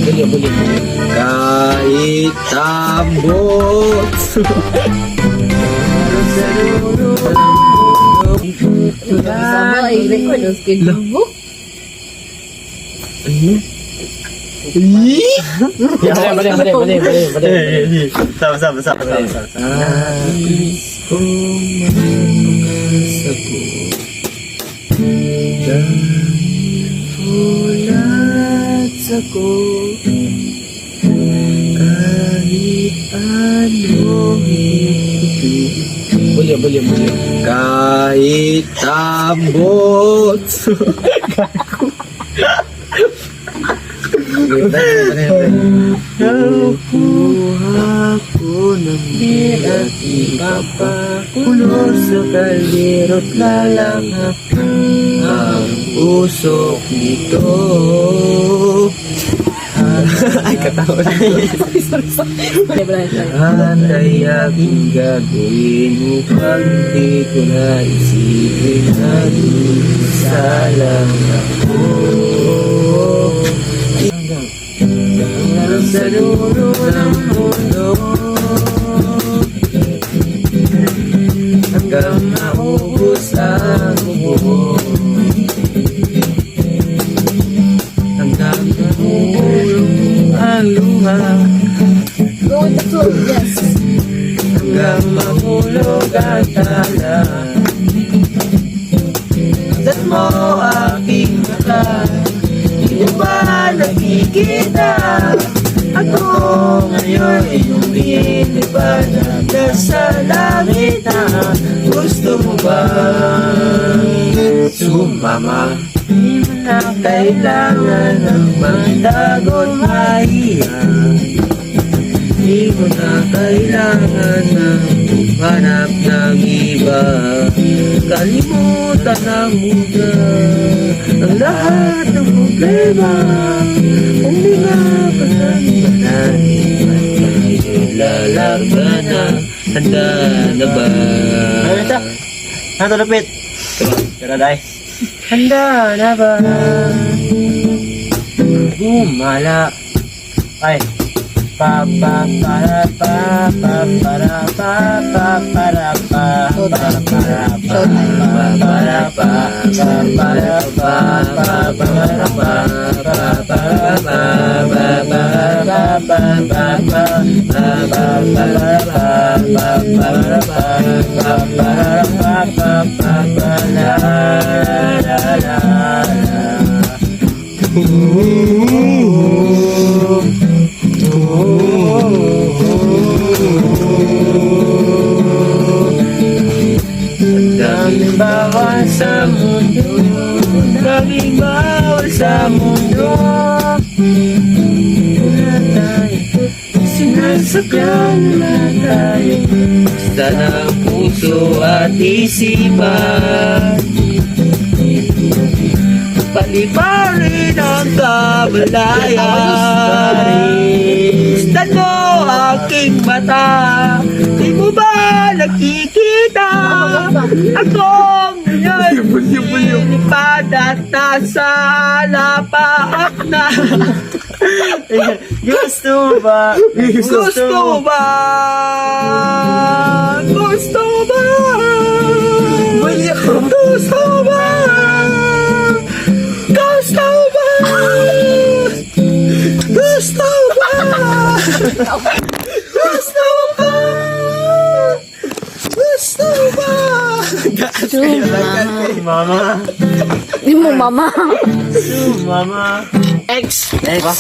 Buli. Kahit tambot. Sama i-record ang schedule mo. Bali. Sama. Nais kong makasagot dahil ulat sagot kahit anong higit. Buli. Kahit tambot. Nakuha ko ng bilat ipapakulo sa kaldero't lalanghap ang usok nito. Ay, katawa. Anay aking gagawin upang di ko na isipin na salang ako. Hanggang sa dulo ng mundo, hanggang maubos ang buo, hanggang mahulog ang luha, Go with the flow, yes. hanggang mahulog ang tala. Tat mo aking mata, di mo ba nakikita? Ako ngayon iyong inibad nasa langit na. Gusto mo ba sumama? Di mo na kailangan ng magdagot mahiya. Di mo na kailangan ng hanap ng iba. Kalimutan ang muda ang lahat ng problema. Kung di nga pagkakalanin at lalaban na, handa na ba? Ano ito? Ano ito, Lupit? Tara, dahil. Handa na ba? Gumala. Ay. Pa para pa para pa para pa para para para Daming bawal sa mundo, daming bawal sa mundo. Wala tayo, sinasakyan na tayo. Basta ng puso at isipan, paliparin ang kabalayan. Basta mo aking mata, di mo ba nakikita? Ako ngayon lipad at nasa lapaak na. Gusto mo ba? Gusto mo ba? Gusto mo ba? Gusto mo ba? Gusto mo ba? Gusto mo ba? Gusto mo ba? Gusto mo ba? Mama. Di mo, mama. Mama. Next. Kaya ba,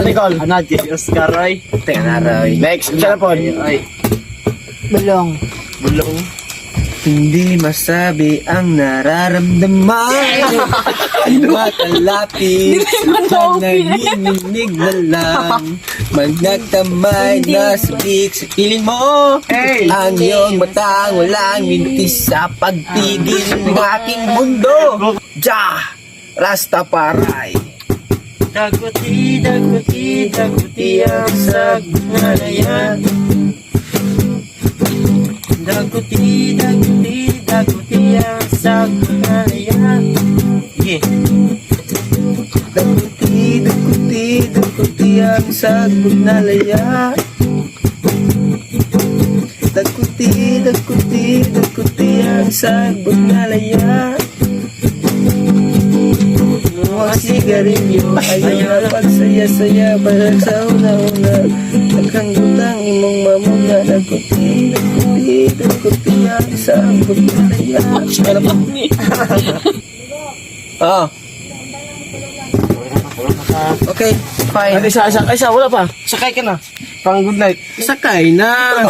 Nicole? Ano, Oscar, Roy? Teka na, Roy. Next. Siya na po. Ay. Bulong. Bulong. Hindi masabi ang nararamdaman. Makalapit sa nanginginig na lang. Magnakamay na sabik sa piling mo. Ang iyong matang walang mintis sa pagtigil ng aking mundo. Ja! Rastafari. Daguti ang sagnanayan. Daguti ang sagnanayan. Yeah. Daguti Dakuti ang sagbot na laya. Dakuti ang sagbot na laya. Mga sigarilyo ayaw na pagsaya-saya para sa una-una. Naghangutang imong mamuna. Dakuti ang sagbot na laya. Ano ba? Oo. Okay, fine. Ay, isa, wala pa. Sakay ka na. Pang good night. Sakay na.